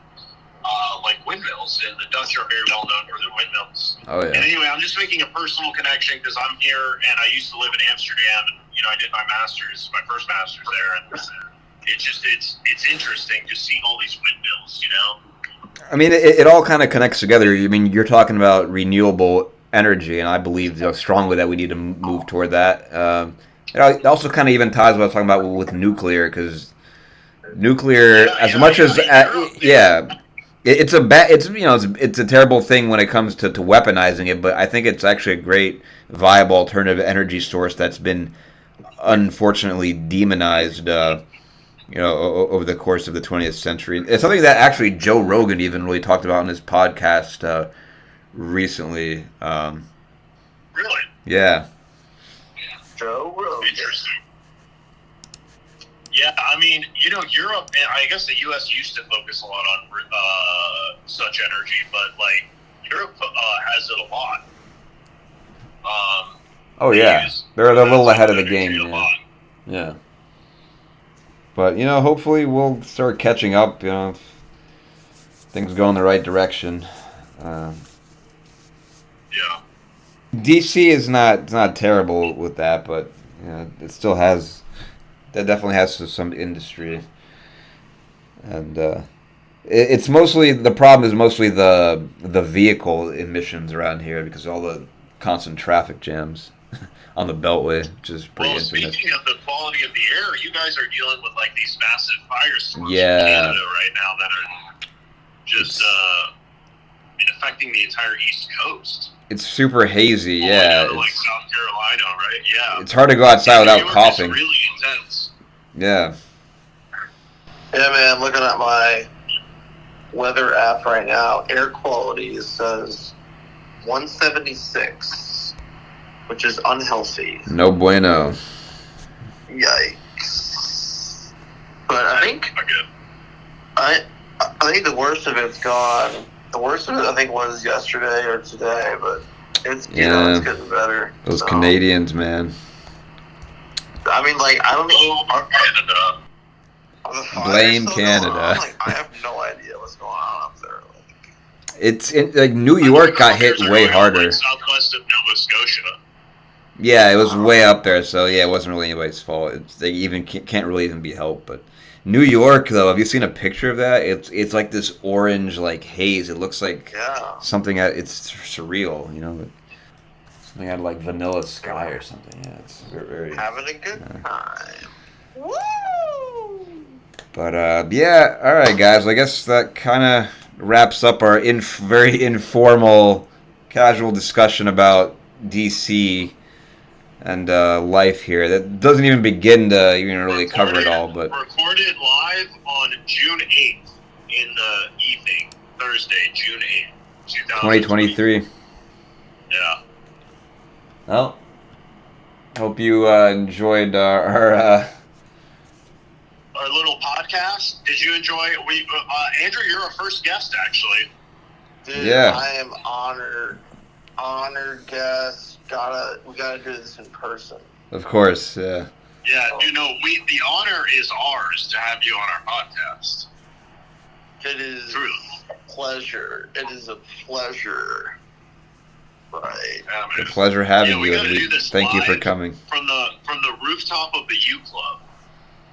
like windmills, and the Dutch are very well known for their windmills. Oh, yeah. And anyway, I'm just making a personal connection because I'm here, and I used to live in Amsterdam, and I did my first master's there, and it's interesting just seeing all these windmills, I mean, it all kind of connects together. I mean, you're talking about renewable energy, and I believe strongly that we need to move toward that. It also kind of even ties what I was talking about with nuclear, because nuclear, it's a terrible thing when it comes to weaponizing it, but I think it's actually a great viable alternative energy source that's been unfortunately demonized over the course of the 20th century. It's something that actually Joe Rogan even really talked about in his podcast recently. Really? Yeah. Joe Rogan. Interesting. Yeah, I mean, Europe, and I guess the U.S. used to focus a lot on such energy, but, like, Europe has it a lot. Oh, yeah. They're a little ahead of the game. Yeah. But, hopefully we'll start catching up, if things go in the right direction. Yeah. DC is not terrible with that, but, it still has, that definitely has some industry. And, it's mostly, the problem is mostly the vehicle emissions around here because of all the constant traffic jams on the Beltway, which is pretty infamous. Speaking of the quality of the air, you guys are dealing with like these massive firestorms in Yeah. Canada right now that are just affecting the entire East Coast. It's super hazy, All yeah. the way down to, like South Carolina, right? Yeah. It's hard to go outside without New York coughing. is really intense. Yeah. Yeah, man, I'm looking at my weather app right now. Air quality says 176. Which is unhealthy. No bueno. Yikes! But I think the worst of it's gone. The worst of it, I think, was yesterday or today. But it's it's getting better. Those Canadians, man. I mean, like, I don't know. Canada. Are the fires Blame still Canada. going on? Like, I have no idea what's going on up there. It's like New York got hit way harder. Like southwest of Nova Scotia. Yeah, it was way up there, so yeah, it wasn't really anybody's fault. They even can't really even be helped. But New York, though, have you seen a picture of that? It's like this orange like haze. It looks like something. It's surreal, something out of like Vanilla Sky or something. Yeah, it's very Having a good time. Woo! But all right, guys. I guess that kind of wraps up our very informal, casual discussion about DC. and life here. That doesn't even begin to even really cover it all. But recorded live on June 8th in the evening, Thursday, June 8th, 2023. Yeah. Well, hope you enjoyed our little podcast. Did you enjoy? Andrew, you're our first guest, actually. Dude, Yeah. I am honored guest. We gotta do this in person. Of course, yeah. Yeah, the honor is ours to have you on our podcast. It is Truly. a pleasure. It is a pleasure. Right. Yeah, It's a pleasure having we you, gotta and do this thank you for live coming. from the rooftop of the U Club.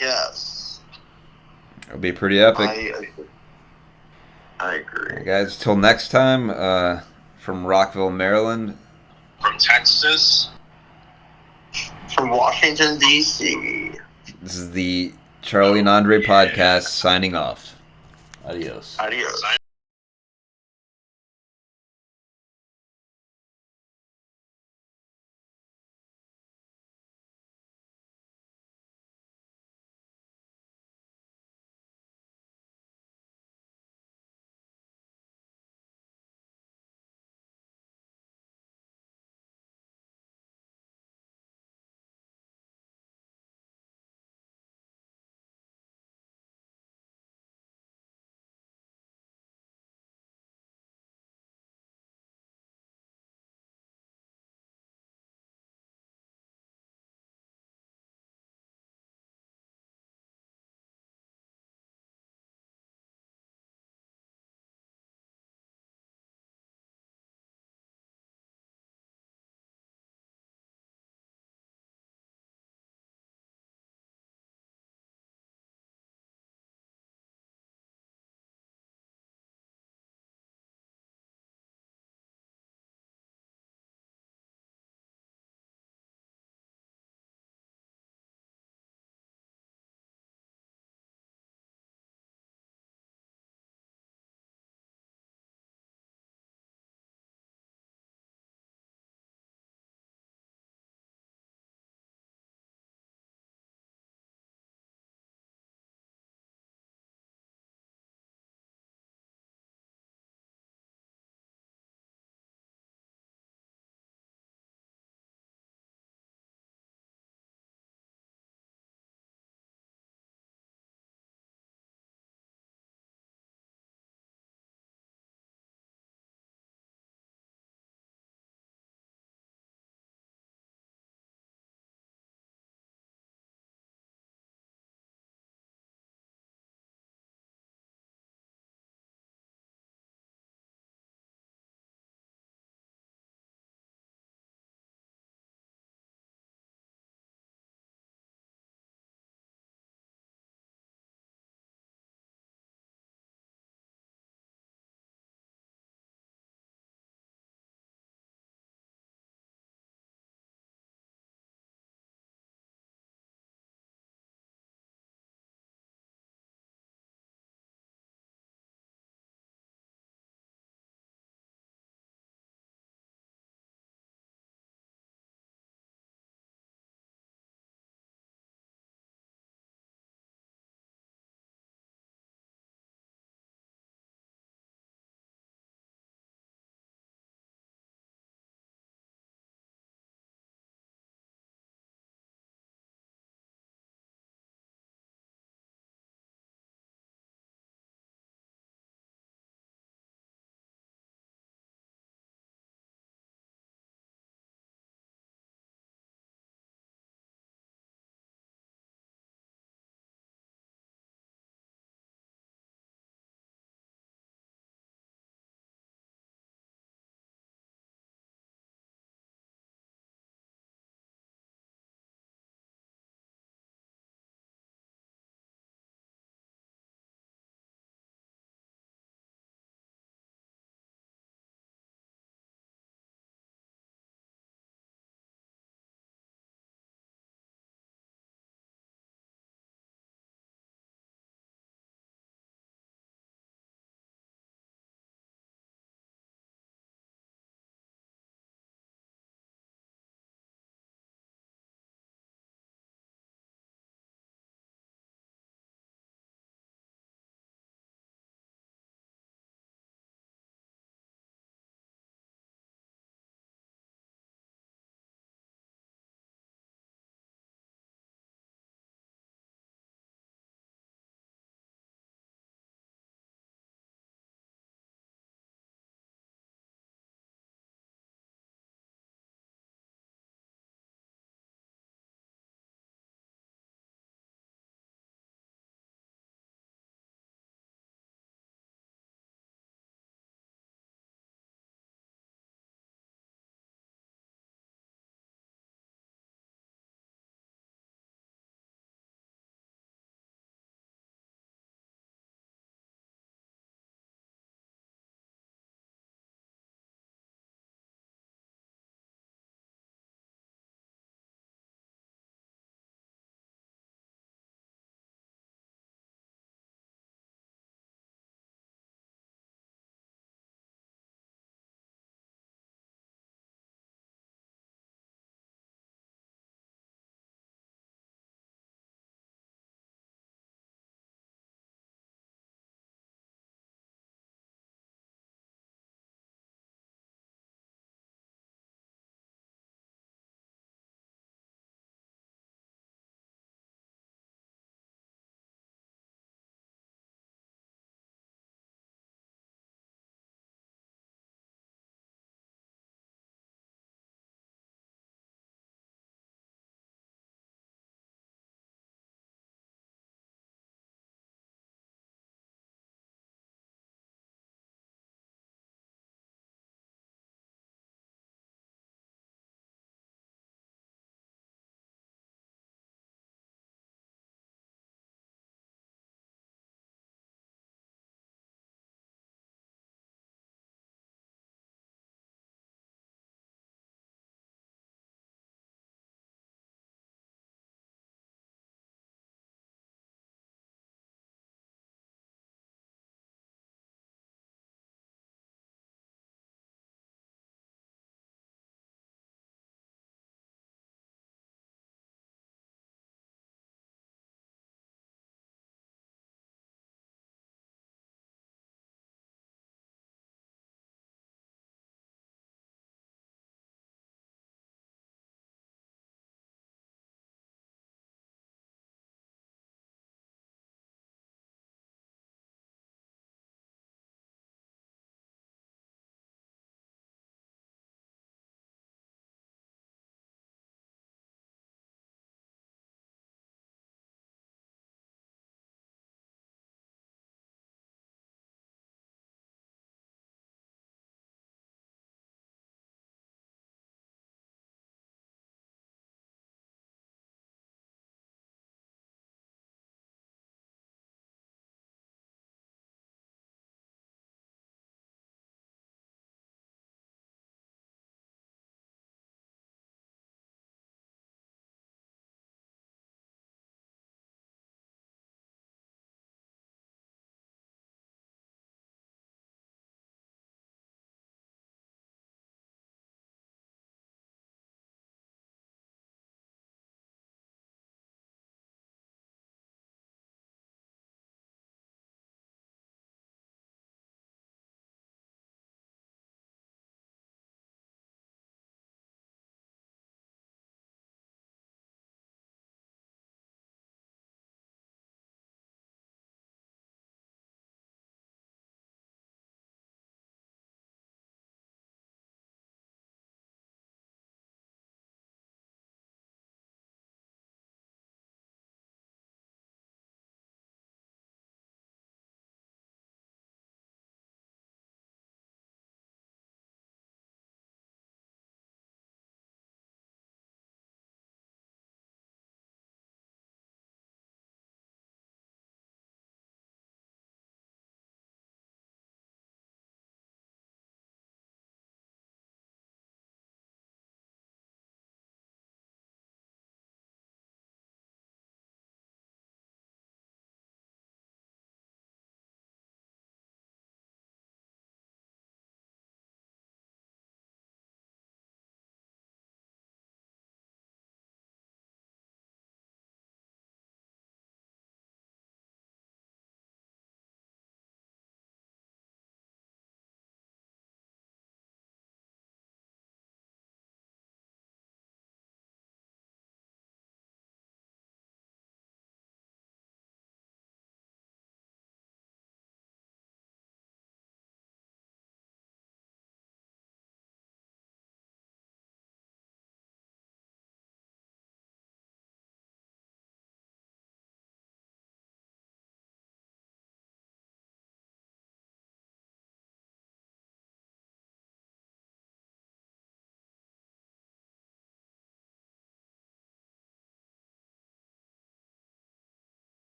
Yes. It'll be pretty epic. I agree. Right, guys, till next time, from Rockville, Maryland. From Texas. From Washington, D.C. This is the Charlie and Andre podcast signing off. Adios. Adios.